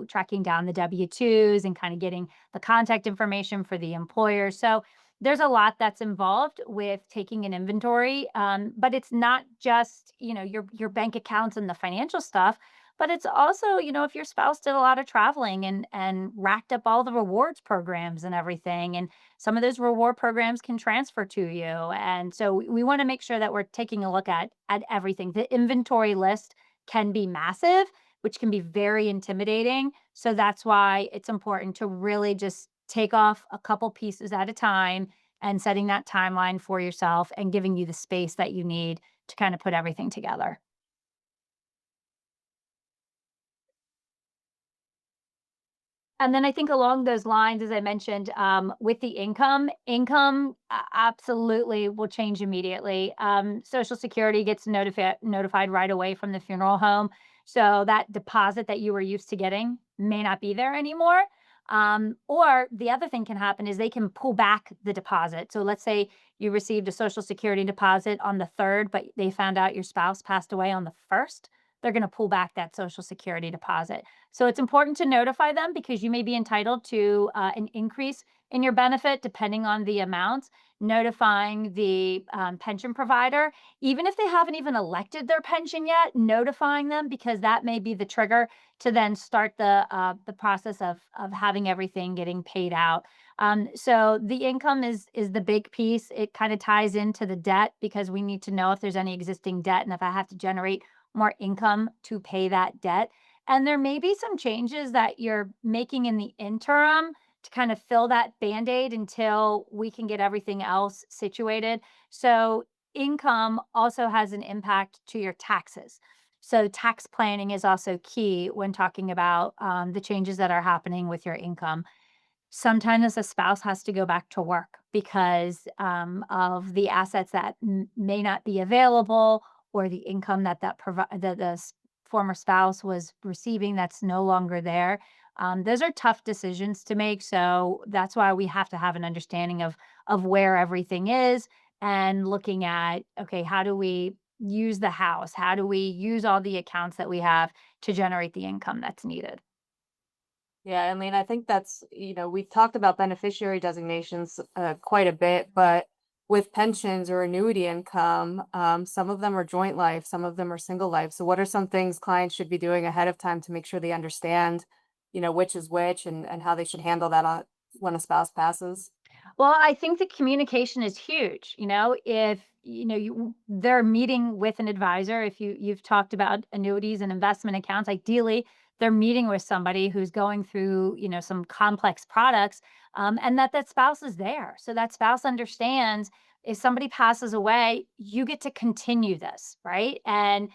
tracking down the W-2s and kind of getting the contact information for the employer. So there's a lot that's involved with taking an inventory, but it's not just your bank accounts and the financial stuff, but it's also if your spouse did a lot of traveling and racked up all the rewards programs and everything, and some of those reward programs can transfer to you, and so we want to make sure that we're taking a look at everything. The inventory list can be massive, which can be very intimidating. So that's why it's important to really just take off a couple pieces at a time, and setting that timeline for yourself and giving you the space that you need to kind of put everything together. And then I think along those lines, as I mentioned, with the income absolutely will change immediately. Social Security gets notified right away from the funeral home. So that deposit that you were used to getting may not be there anymore. Or the other thing can happen is they can pull back the deposit. So let's say you received a Social Security deposit on the 3rd, but they found out your spouse passed away on the 1st. They're going to pull back that Social Security deposit. So it's important to notify them because you may be entitled to an increase in your benefit depending on the amount. Notifying the pension provider, even if they haven't even elected their pension yet, notifying them, because that may be the trigger to then start the process of having everything getting paid out. So the income is the big piece. It kind of ties into the debt because we need to know if there's any existing debt and if I have to generate more income to pay that debt. And there may be some changes that you're making in the interim to kind of fill that band-aid until we can get everything else situated. So income also has an impact to your taxes. So tax planning is also key when talking about the changes that are happening with your income. Sometimes a spouse has to go back to work because of the assets that may not be available, or the income that the former spouse was receiving that's no longer there. Those are tough decisions to make. So that's why we have to have an understanding of where everything is, and looking at, okay, how do we use the house? How do we use all the accounts that we have to generate the income that's needed? Yeah, I mean, I think that's, we've talked about beneficiary designations quite a bit, but with pensions or annuity income, some of them are joint life, some of them are single life. So, what are some things clients should be doing ahead of time to make sure they understand, which is which, and how they should handle that when a spouse passes? Well, I think the communication is huge. If they're meeting with an advisor, if you've talked about annuities and investment accounts, ideally they're meeting with somebody who's going through some complex products, and that spouse is there, so that spouse understands if somebody passes away, you get to continue this, right? And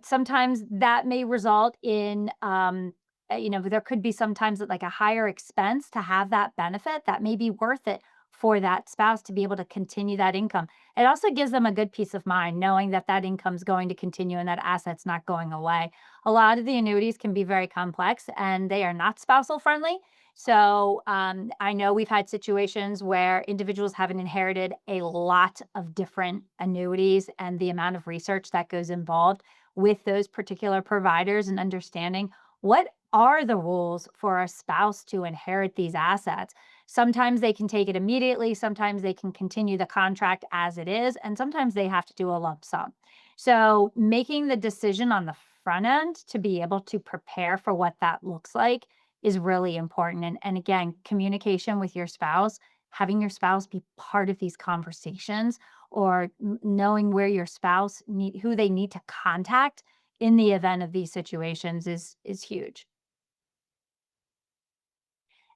sometimes that may result in, there could be sometimes like a higher expense to have that benefit that may be worth it for that spouse to be able to continue that income. It also gives them a good peace of mind knowing that that income's going to continue and that asset's not going away. A lot of the annuities can be very complex and they are not spousal friendly. So I know we've had situations where individuals haven't inherited a lot of different annuities, and the amount of research that goes involved with those particular providers and understanding what are the rules for a spouse to inherit these assets. Sometimes they can take it immediately, sometimes they can continue the contract as it is, and sometimes they have to do a lump sum. So, making the decision on the front end to be able to prepare for what that looks like is really important. And again, communication with your spouse, having your spouse be part of these conversations, or knowing where your spouse need who they need to contact in the event of these situations is huge.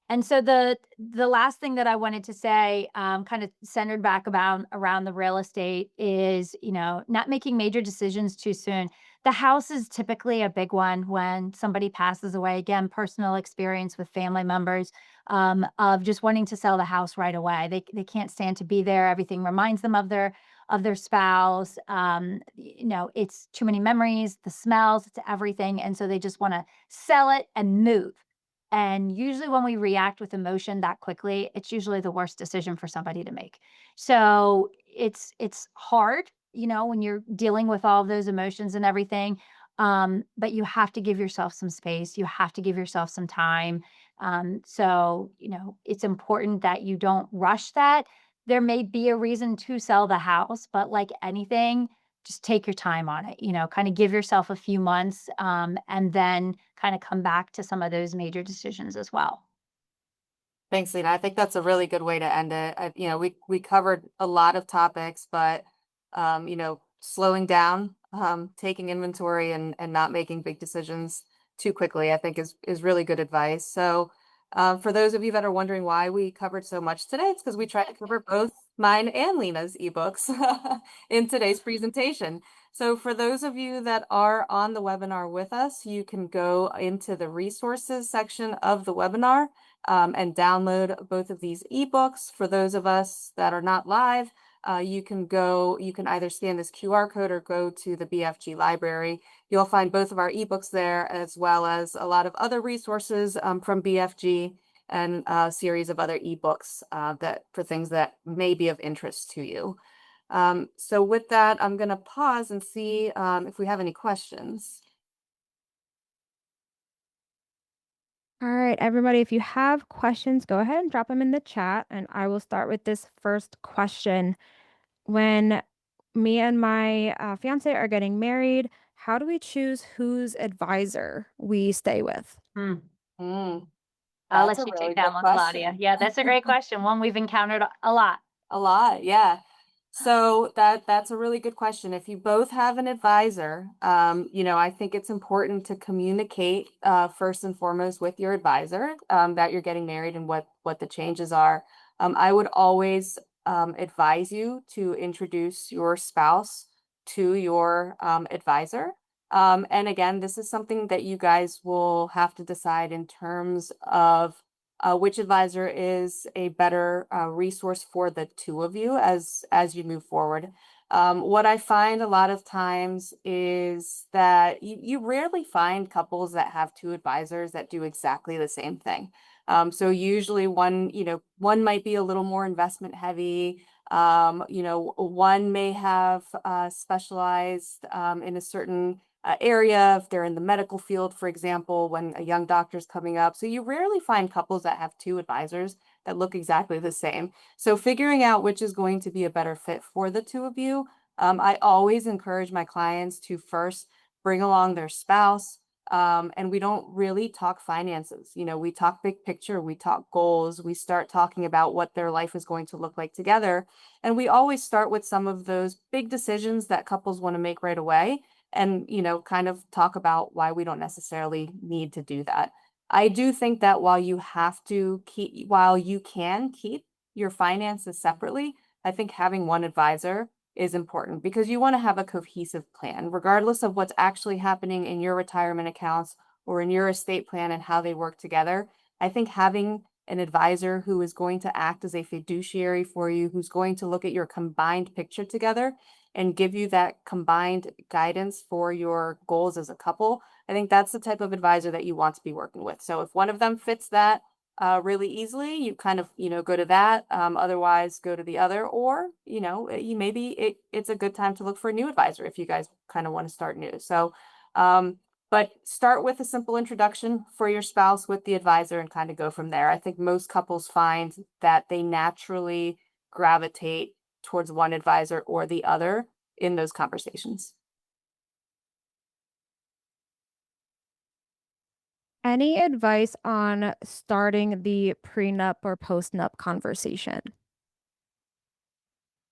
And so the last thing that I wanted to say, kind of centered back about around the real estate is, not making major decisions too soon. The house is typically a big one when somebody passes away. Again, personal experience with family members, of just wanting to sell the house right away. They can't stand to be there. Everything reminds them of their spouse. It's too many memories, the smells, it's everything, and so they just want to sell it and move. And usually when we react with emotion that quickly, it's usually the worst decision for somebody to make. So it's hard, when you're dealing with all of those emotions and everything. But you have to give yourself some space. You have to give yourself some time. So, it's important that you don't rush that. There may be a reason to sell the house, but like anything, just take your time on it, kind of give yourself a few months, and then kind of come back to some of those major decisions as well. Thanks, Lena. I think that's a really good way to end it. We covered a lot of topics, but slowing down, taking inventory, and not making big decisions too quickly, I think is really good advice. So, for those of you that are wondering why we covered so much today, it's because we tried to cover both mine and Lena's ebooks in today's presentation. So, for those of you that are on the webinar with us, you can go into the resources section of the webinar, and download both of these ebooks. For those of us that are not live, you can either scan this QR code or go to the BFG library. You'll find both of our ebooks there, as well as a lot of other resources from BFG, and a series of other ebooks that for things that may be of interest to you. So with that, I'm going to pause and see if we have any questions. All right, everybody, if you have questions, go ahead and drop them in the chat. And I will start with this first question. When me and my fiance are getting married, how do we choose whose advisor we stay with? Hmm. Mm, I'll that's let a you really take that good one, Claudia. question. Yeah, that's a great question. One we've encountered a lot. A lot, yeah. So that's a really good question. If you both have an advisor, I think it's important to communicate first and foremost with your advisor, that you're getting married and what the changes are. I would always advise you to introduce your spouse to your advisor. And again, this is something that you guys will have to decide in terms of which advisor is a better resource for the two of you as you move forward. What I find a lot of times is that you rarely find couples that have two advisors that do exactly the same thing. So usually one might be a little more investment heavy. One may have specialized in a certain area, if they're in the medical field, for example, when a young doctor's coming up. So you rarely find couples that have two advisors that look exactly the same. So figuring out which is going to be a better fit for the two of you, I always encourage my clients to first bring along their spouse. And we don't really talk finances. We talk big picture, we talk goals, we start talking about what their life is going to look like together. And we always start with some of those big decisions that couples want to make right away, and kind of talk about why we don't necessarily need to do that. I do think that while you can keep your finances separately, I think having one advisor is important because you want to have a cohesive plan regardless of what's actually happening in your retirement accounts or in your estate plan and how they work together. I think having an advisor who is going to act as a fiduciary for you, who's going to look at your combined picture together and give you that combined guidance for your goals as a couple. I think that's the type of advisor that you want to be working with. So if one of them fits that really easily, you kind of, go to that. Otherwise, go to the other, or, it's a good time to look for a new advisor if you guys kind of want to start new. So, but start with a simple introduction for your spouse with the advisor and kind of go from there. I think most couples find that they naturally gravitate towards one advisor or the other in those conversations. Any advice on starting the prenup or postnup conversation?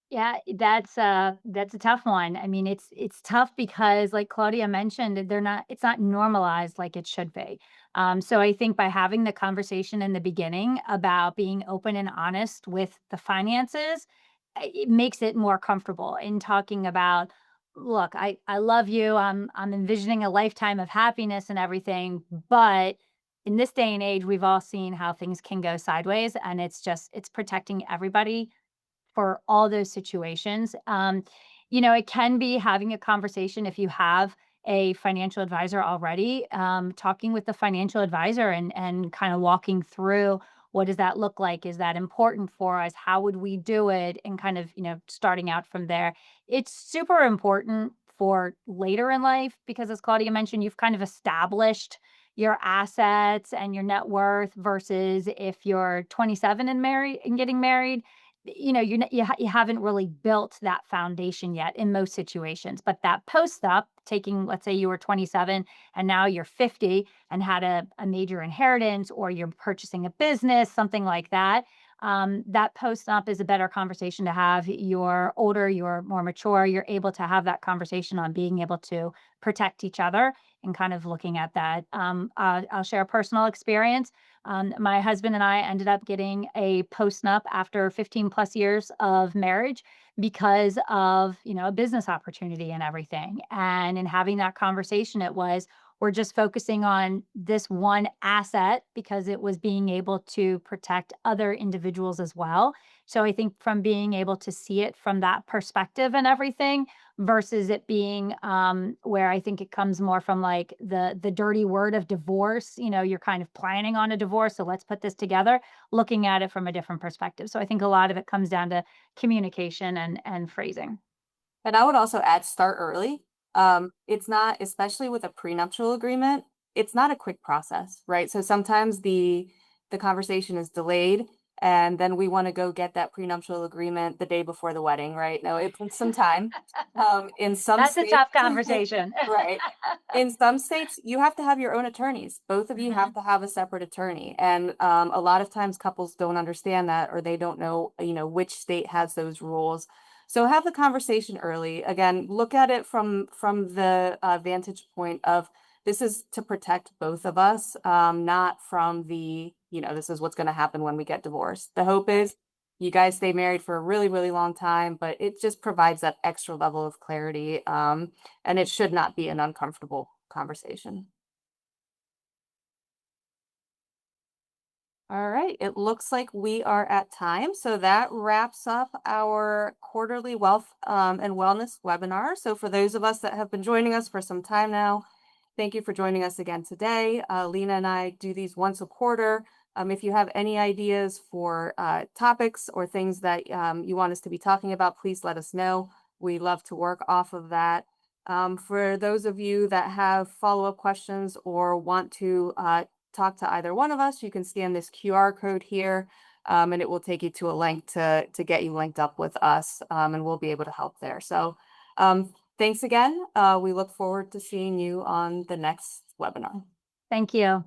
Yeah, that's a tough one. I mean, it's tough because like Claudia mentioned, it's not normalized like it should be. So I think by having the conversation in the beginning about being open and honest with the finances, it makes it more comfortable in talking about, look, I love you. I'm envisioning a lifetime of happiness and everything, but in this day and age, we've all seen how things can go sideways, and it's protecting everybody for all those situations. It can be having a conversation if you have a financial advisor already, talking with the financial advisor and kind of walking through what does that look like? Is that important for us? How would we do it? And kind of, starting out from there. It's super important for later in life because, as Claudia mentioned, you've kind of established your assets and your net worth versus if you're 27 and married and getting married, you haven't really built that foundation yet in most situations. But that post-up, taking, let's say you were 27 and now you're 50 and had a major inheritance, or you're purchasing a business, something like that. That post-up is a better conversation to have. You're older, you're more mature, you're able to have that conversation on being able to protect each other and kind of looking at that. I'll share a personal experience. My husband and I ended up getting a post-nup after 15 plus years of marriage because of, a business opportunity and everything. And in having that conversation, we're just focusing on this one asset because it was being able to protect other individuals as well. So I think from being able to see it from that perspective and everything versus it being where I think it comes more from like the dirty word of divorce. You're kind of planning on a divorce, so let's put this together, looking at it from a different perspective. So I think a lot of it comes down to communication and phrasing. And I would also add, start early. It's not, especially with a prenuptial agreement, it's not a quick process, right? So sometimes the conversation is delayed, and then we want to go get that prenuptial agreement the day before the wedding, right? No, it takes some time. In some That's a states, tough conversation. right? In some states, you have to have your own attorneys. Both of you have to have a separate attorney, and a lot of times couples don't understand that, or they don't know, which state has those rules. So have the conversation early. Again, look at it from the vantage point of this is to protect both of us, not from this is what's going to happen when we get divorced. The hope is you guys stay married for a really, really long time, but it just provides that extra level of clarity, and it should not be an uncomfortable conversation. All right, it looks like we are at time. So that wraps up our quarterly wealth and wellness webinar. So for those of us that have been joining us for some time now, thank you for joining us again today. Lena and I do these once a quarter. If you have any ideas for topics or things that you want us to be talking about, please let us know. We love to work off of that. For those of you that have follow-up questions or want to talk to either one of us, you can scan this QR code here, and it will take you to a link to get you linked up with us, and we'll be able to help there. So thanks again. We look forward to seeing you on the next webinar. Thank you.